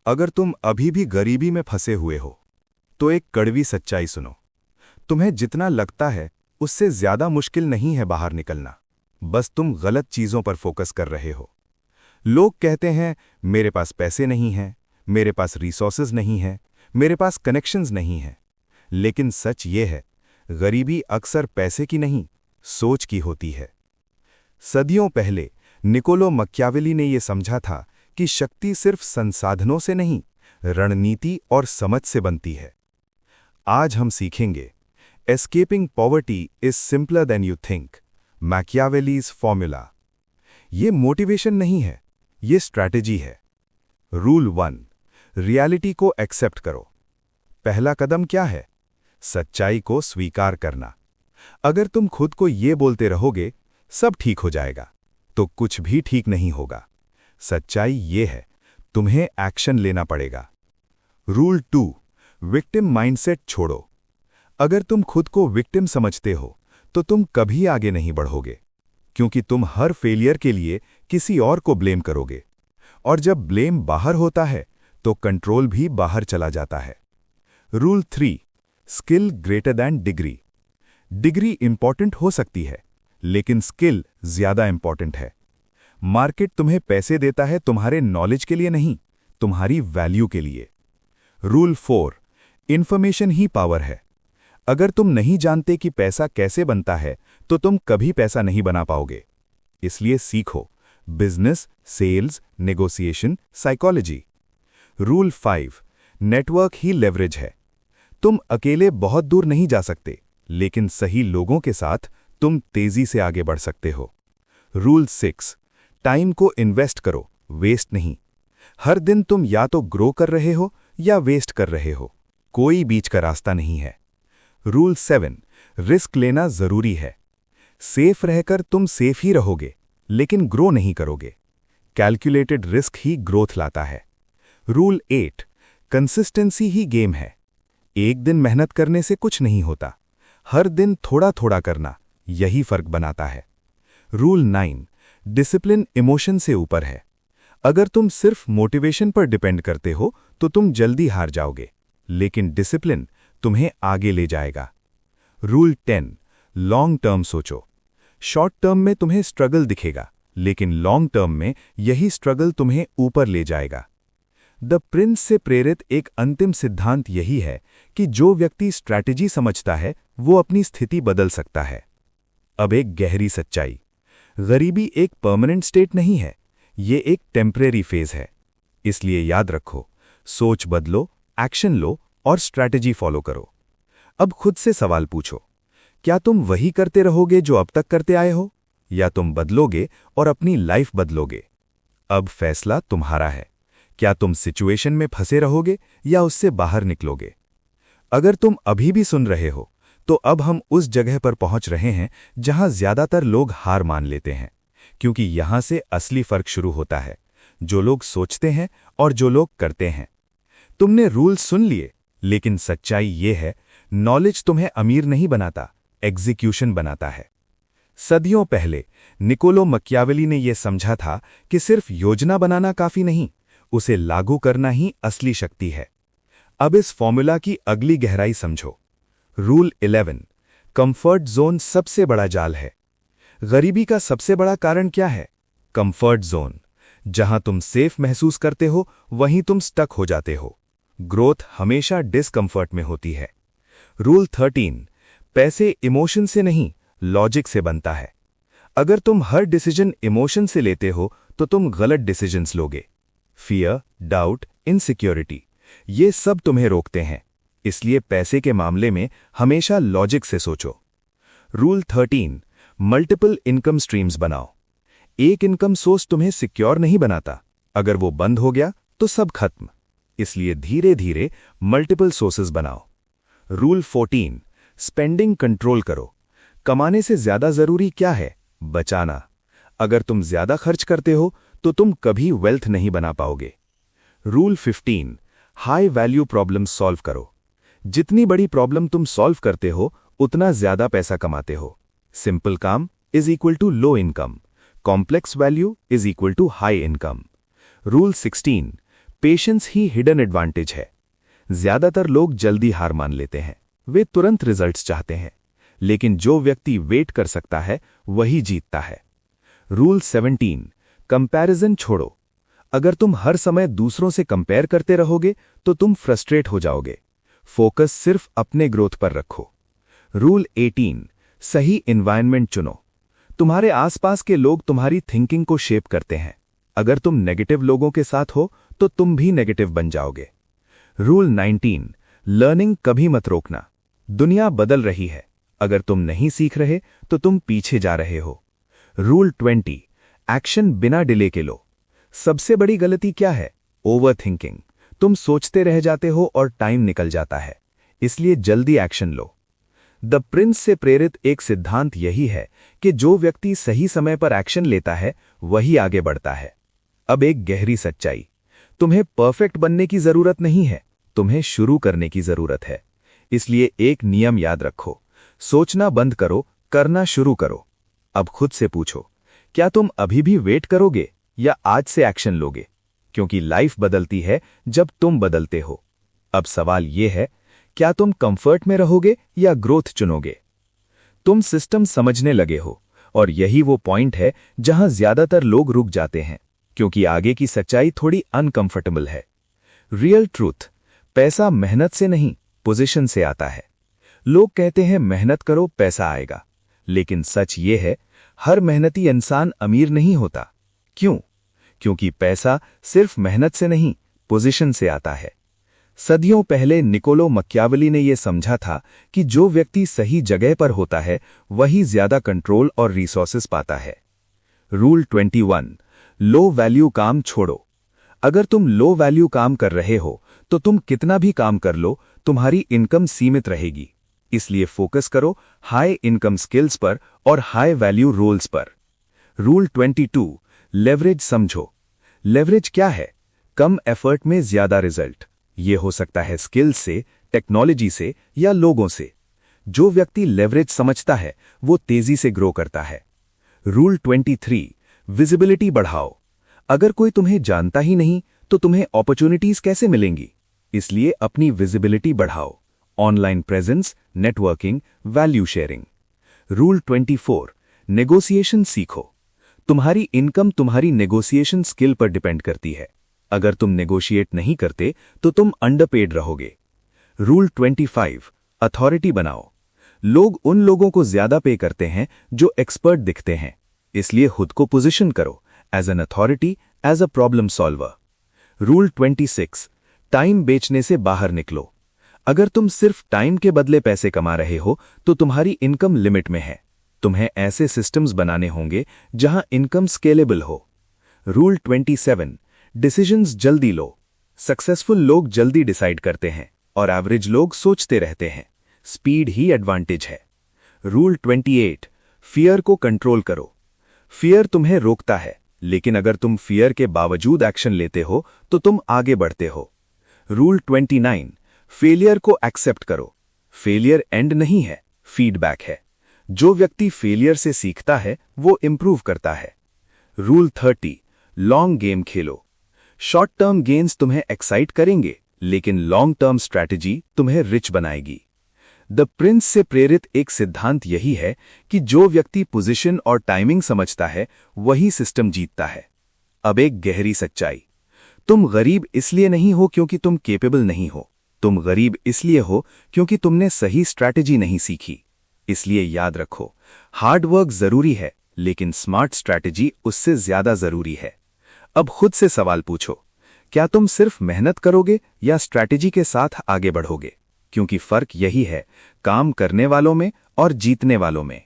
अगर तुम अभी भी गरीबी में फंसे हुए हो तो एक कड़वी सच्चाई सुनो। तुम्हें जितना लगता है उससे ज्यादा मुश्किल नहीं है बाहर निकलना। बस तुम गलत चीजों पर फोकस कर रहे हो। लोग कहते हैं मेरे पास पैसे नहीं हैं, मेरे पास रिसोर्सेज नहीं हैं, मेरे पास कनेक्शंस नहीं हैं। लेकिन सच ये है, गरीबी अक्सर पैसे की नहीं, सोच की होती है। सदियों पहले निकोलो मक्यावेली ने यह समझा था कि शक्ति सिर्फ संसाधनों से नहीं, रणनीति और समझ से बनती है। आज हम सीखेंगे escaping poverty is simpler than you think, Machiavelli's formula. ये मोटिवेशन नहीं है, ये स्ट्रैटेजी है। रूल 1, रियलिटी को एक्सेप्ट करो। पहला कदम क्या है? सच्चाई को स्वीकार करना। अगर तुम खुद को ये बोलते रहोगे सब ठीक हो जाएगा, तो कुछ भी ठीक नहीं होगा। सच्चाई ये है, तुम्हें एक्शन लेना पड़ेगा। रूल 2, विक्टिम माइंडसेट छोड़ो। अगर तुम खुद को विक्टिम समझते हो तो तुम कभी आगे नहीं बढ़ोगे, क्योंकि तुम हर फेलियर के लिए किसी और को ब्लेम करोगे। और जब ब्लेम बाहर होता है तो कंट्रोल भी बाहर चला जाता है। Rule 3, skill greater than degree. Degree important हो सकती है, लेकिन स्किल ज्यादा इंपॉर्टेंट है। मार्केट तुम्हें पैसे देता है तुम्हारे नॉलेज के लिए नहीं, तुम्हारी वैल्यू के लिए। रूल 4, इंफॉर्मेशन ही पावर है। अगर तुम नहीं जानते कि पैसा कैसे बनता है तो तुम कभी पैसा नहीं बना पाओगे। इसलिए सीखो business, sales, negotiation, psychology. Rule 5, network ही लेवरेज है। तुम अकेले बहुत दूर नहीं जा सकते, लेकिन सही लोगों के साथ तुम तेजी से आगे बढ़ सकते हो। रूल 6, टाइम को इन्वेस्ट करो, वेस्ट नहीं। हर दिन तुम या तो ग्रो कर रहे हो या वेस्ट कर रहे हो, कोई बीच का रास्ता नहीं है। रूल 7, रिस्क लेना जरूरी है। सेफ रहकर तुम सेफ ही रहोगे, लेकिन ग्रो नहीं करोगे। कैलकुलेटेड रिस्क ही ग्रोथ लाता है। रूल 8, कंसिस्टेंसी ही गेम है। एक दिन मेहनत करने से कुछ नहीं होता, हर दिन थोड़ा थोड़ा करना यही फर्क बनाता है। रूल 9, डिसिप्लिन इमोशन से ऊपर है। अगर तुम सिर्फ मोटिवेशन पर डिपेंड करते हो तो तुम जल्दी हार जाओगे, लेकिन डिसिप्लिन तुम्हें आगे ले जाएगा। रूल 10, लॉन्ग टर्म सोचो। शॉर्ट टर्म में तुम्हें स्ट्रगल दिखेगा, लेकिन लॉन्ग टर्म में यही स्ट्रगल तुम्हें ऊपर ले जाएगा। द प्रिंस से प्रेरित एक अंतिम सिद्धांत यही है कि जो व्यक्ति स्ट्रैटेजी समझता है वो अपनी स्थिति बदल सकता है। अब एक गहरी सच्चाई, गरीबी एक परमानेंट स्टेट नहीं है, ये एक टेम्परेरी फेज है। इसलिए याद रखो, सोच बदलो, एक्शन लो और स्ट्रैटेजी फॉलो करो। अब खुद से सवाल पूछो, क्या तुम वही करते रहोगे जो अब तक करते आए हो, या तुम बदलोगे और अपनी लाइफ बदलोगे? अब फैसला तुम्हारा है। क्या तुम सिचुएशन में फंसे रहोगे या उससे बाहर निकलोगे? अगर तुम अभी भी सुन रहे हो तो अब हम उस जगह पर पहुंच रहे हैं जहां ज्यादातर लोग हार मान लेते हैं, क्योंकि यहां से असली फर्क शुरू होता है, जो लोग सोचते हैं और जो लोग करते हैं। तुमने रूल सुन लिए, लेकिन सच्चाई ये है, नॉलेज तुम्हें अमीर नहीं बनाता, एग्जीक्यूशन बनाता है। सदियों पहले निकोलो मक्यावेली ने यह समझा था कि सिर्फ योजना बनाना काफी नहीं, उसे लागू करना ही असली शक्ति है। अब इस फॉर्मूला की अगली गहराई समझो। रूल 11, कंफर्ट जोन सबसे बड़ा जाल है। गरीबी का सबसे बड़ा कारण क्या है? Comfort zone. जहां तुम सेफ महसूस करते हो वहीं तुम स्टक हो जाते हो। ग्रोथ हमेशा डिस्कंफर्ट में होती है। रूल 13, पैसे इमोशन से नहीं, लॉजिक से बनता है। अगर तुम हर डिसीजन इमोशन से लेते हो तो तुम गलत डिसीजंस लोगे। फियर, डाउट, इनसिक्योरिटी, ये सब तुम्हें रोकते हैं। इसलिए पैसे के मामले में हमेशा लॉजिक से सोचो। रूल 13, मल्टीपल इनकम स्ट्रीम्स बनाओ। एक इनकम सोर्स तुम्हें सिक्योर नहीं बनाता, अगर वो बंद हो गया तो सब खत्म। इसलिए धीरे धीरे मल्टीपल सोर्सेज बनाओ। रूल 14, स्पेंडिंग कंट्रोल करो। कमाने से ज्यादा जरूरी क्या है? बचाना। अगर तुम ज्यादा खर्च करते हो तो तुम कभी वेल्थ नहीं बना पाओगे। Rule 15, high value problem solve करो। जितनी बड़ी प्रॉब्लम तुम सॉल्व करते हो उतना ज्यादा पैसा कमाते हो। सिंपल काम is equal to low income, complex value is equal to high income. Rule 16, patience ही हिडन एडवांटेज है। ज्यादातर लोग जल्दी हार मान लेते हैं, वे तुरंत रिजल्ट्स चाहते हैं, लेकिन जो व्यक्ति वेट कर सकता है वही जीतता है। रूल 17, कंपैरिजन छोड़ो। अगर तुम हर समय दूसरों से कंपेयर करते रहोगे तो तुम फ्रस्ट्रेट हो जाओगे। फोकस सिर्फ अपने ग्रोथ पर रखो। रूल 18, सही एनवायरनमेंट चुनो। तुम्हारे आसपास के लोग तुम्हारी थिंकिंग को शेप करते हैं। अगर तुम नेगेटिव लोगों के साथ हो तो तुम भी नेगेटिव बन जाओगे। रूल 19, लर्निंग कभी मत रोकना। दुनिया बदल रही है, अगर तुम नहीं सीख रहे तो तुम पीछे जा रहे हो। रूल 20, एक्शन बिना डिले के लो। सबसे बड़ी गलती क्या है? Over thinking. तुम सोचते रह जाते हो और टाइम निकल जाता है, इसलिए जल्दी एक्शन लो। द प्रिंस से प्रेरित एक सिद्धांत यही है कि जो व्यक्ति सही समय पर एक्शन लेता है वही आगे बढ़ता है। अब एक गहरी सच्चाई, तुम्हें परफेक्ट बनने की जरूरत नहीं है, तुम्हें शुरू करने की जरूरत है। इसलिए एक नियम याद रखो, सोचना बंद करो, करना शुरू करो। अब खुद से पूछो, क्या तुम अभी भी वेट करोगे या आज से एक्शन लोगे? क्योंकि लाइफ बदलती है जब तुम बदलते हो। अब सवाल यह है, क्या तुम कंफर्ट में रहोगे या ग्रोथ चुनोगे? तुम सिस्टम समझने लगे हो, और यही वो पॉइंट है जहां ज्यादातर लोग रुक जाते हैं, क्योंकि आगे की सच्चाई थोड़ी अनकंफर्टेबल है। रियल ट्रूथ, पैसा मेहनत से नहीं, पोजीशन से आता है। लोग कहते हैं मेहनत करो पैसा आएगा, लेकिन सच ये है, हर मेहनती इंसान अमीर नहीं होता। क्यों? क्योंकि पैसा सिर्फ मेहनत से नहीं, पोजीशन से आता है। सदियों पहले निकोलो मकियावेली ने यह समझा था कि जो व्यक्ति सही जगह पर होता है वही ज्यादा कंट्रोल और रिसोर्सेज पाता है। रूल 21, लो वैल्यू काम छोड़ो। अगर तुम लो वैल्यू काम कर रहे हो तो तुम कितना भी काम कर लो, तुम्हारी इनकम सीमित रहेगी। इसलिए फोकस करो हाई इनकम स्किल्स पर और हाई वैल्यू रोल्स पर। रूल 22, लेवरेज समझो। लेवरेज क्या है? कम एफर्ट में ज्यादा रिजल्ट। ये हो सकता है स्किल्स से, टेक्नोलॉजी से या लोगों से। जो व्यक्ति लेवरेज समझता है वो तेजी से ग्रो करता है। रूल 23, विजिबिलिटी बढ़ाओ। अगर कोई तुम्हें जानता ही नहीं तो तुम्हें अपॉर्चुनिटीज कैसे मिलेंगी? इसलिए अपनी विजिबिलिटी बढ़ाओ। Online presence, networking, value sharing. Rule 24, negotiation सीखो। तुम्हारी इनकम तुम्हारी नेगोशिएशन स्किल पर डिपेंड करती है। अगर तुम नेगोशिएट नहीं करते तो तुम अंडरपेड रहोगे। रूल 25, अथॉरिटी बनाओ। लोग उन लोगों को ज्यादा पे करते हैं जो एक्सपर्ट दिखते हैं, इसलिए खुद को पोजीशन करो as an authority, as a problem solver. Rule 26, time बेचने से बाहर निकलो। अगर तुम सिर्फ टाइम के बदले पैसे कमा रहे हो तो तुम्हारी इनकम लिमिट में है। तुम्हें ऐसे सिस्टम्स बनाने होंगे जहां इनकम स्केलेबल हो। रूल 27, डिसीजंस जल्दी लो। सक्सेसफुल लोग जल्दी डिसाइड करते हैं और एवरेज लोग सोचते रहते हैं। स्पीड ही एडवांटेज है। रूल 28, फियर को कंट्रोल करो। फियर तुम्हें रोकता है, लेकिन अगर तुम फियर के बावजूद एक्शन लेते हो तो तुम आगे बढ़ते हो। रूल 29, फेलियर को एक्सेप्ट करो। फेलियर एंड नहीं है, फीडबैक है। जो व्यक्ति फेलियर से सीखता है वो इंप्रूव करता है। रूल 30, लॉन्ग गेम खेलो। शॉर्ट टर्म गेन्स तुम्हें एक्साइट करेंगे, लेकिन लॉन्ग टर्म स्ट्रैटेजी तुम्हें रिच बनाएगी। द प्रिंस से प्रेरित एक सिद्धांत यही है कि जो व्यक्ति पोजीशन और टाइमिंग समझता है वही सिस्टम जीतता है। अब एक गहरी सच्चाई, तुम गरीब इसलिए नहीं हो क्योंकि तुम केपेबल नहीं हो, तुम गरीब इसलिए हो क्योंकि तुमने सही स्ट्रैटेजी नहीं सीखी। इसलिए याद रखो, हार्ड वर्क जरूरी है, लेकिन स्मार्ट स्ट्रैटेजी उससे ज्यादा जरूरी है। अब खुद से सवाल पूछो, क्या तुम सिर्फ मेहनत करोगे या स्ट्रैटेजी के साथ आगे बढ़ोगे? क्योंकि फर्क यही है, काम करने वालों में और जीतने वालों में।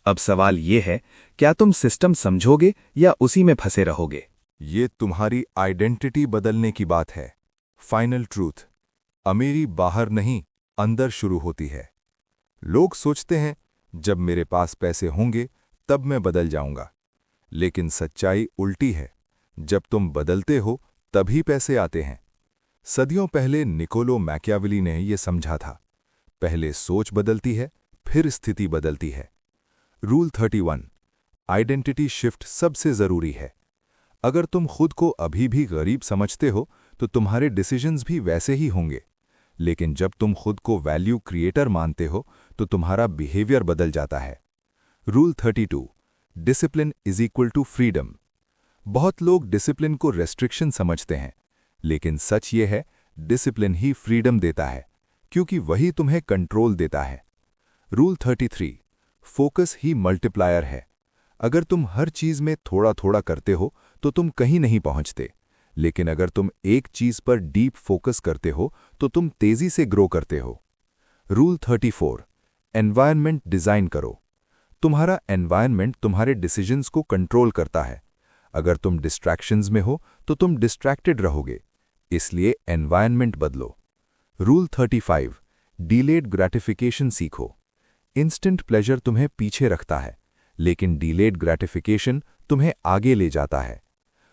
अब सवाल यह है, क्या तुम सिस्टम समझोगे या उसी में फंसे रहोगे? ये तुम्हारी आइडेंटिटी बदलने की बात है। फाइनल ट्रूथ, अमीरी बाहर नहीं, अंदर शुरू होती है। लोग सोचते हैं जब मेरे पास पैसे होंगे तब मैं बदल जाऊंगा, लेकिन सच्चाई उल्टी है। जब तुम बदलते हो तभी पैसे आते हैं। सदियों पहले निकोलो मैकियावेली ने यह समझा था, पहले सोच बदलती है, फिर स्थिति बदलती है। रूल 31, आइडेंटिटी शिफ्ट सबसे जरूरी है। अगर तुम खुद को अभी भी गरीब समझते हो तो तुम्हारे डिसीजंस भी वैसे ही होंगे। लेकिन जब तुम खुद को वैल्यू क्रिएटर मानते हो तो तुम्हारा बिहेवियर बदल जाता है। Rule 32, discipline is equal to freedom. बहुत लोग डिसिप्लिन को रेस्ट्रिक्शन समझते हैं, लेकिन सच ये है, डिसिप्लिन ही फ्रीडम देता है, क्योंकि वही तुम्हें कंट्रोल देता है। रूल 33, फोकस ही मल्टीप्लायर है। अगर तुम हर चीज में थोड़ा थोड़ा करते हो तो तुम कहीं नहीं पहुंचते, लेकिन अगर तुम एक चीज पर डीप फोकस करते हो तो तुम तेजी से ग्रो करते हो। रूल 34, एनवायरनमेंट डिजाइन करो। तुम्हारा एनवायरनमेंट तुम्हारे डिसीजंस को कंट्रोल करता है। अगर तुम डिस्ट्रैक्शंस में हो तो तुम डिस्ट्रैक्टेड रहोगे, इसलिए एनवायरनमेंट बदलो। रूल 35, डिलेड ग्रैटिफिकेशन सीखो। इंस्टेंट प्लेजर तुम्हें पीछे रखता है, लेकिन डिलेड ग्रैटिफिकेशन तुम्हें आगे ले जाता है।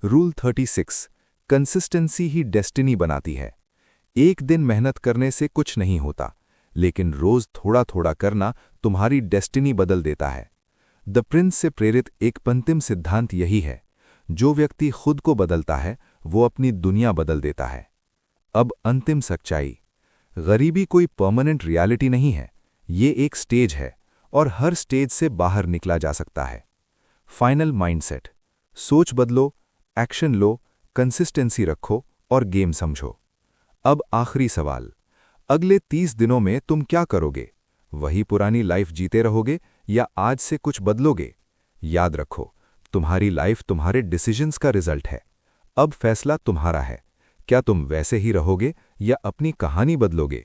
रूल 36, कंसिस्टेंसी ही डेस्टिनी बनाती है। एक दिन मेहनत करने से कुछ नहीं होता, लेकिन रोज थोड़ा थोड़ा करना तुम्हारी डेस्टिनी बदल देता है। द प्रिंस से प्रेरित एक अंतिम सिद्धांत यही है, जो व्यक्ति खुद को बदलता है वो अपनी दुनिया बदल देता है। अब अंतिम सच्चाई, गरीबी कोई परमानेंट रियलिटी नहीं है, ये एक स्टेज है और हर स्टेज से बाहर निकला जा सकता है। फाइनल माइंडसेट, सोच बदलो, एक्शन लो, कंसिस्टेंसी रखो और गेम समझो। अब आखिरी सवाल, अगले 30 दिनों में तुम क्या करोगे? वही पुरानी लाइफ जीते रहोगे या आज से कुछ बदलोगे? याद रखो, तुम्हारी लाइफ तुम्हारे डिसीजंस का रिजल्ट है। अब फैसला तुम्हारा है, क्या तुम वैसे ही रहोगे या अपनी कहानी बदलोगे?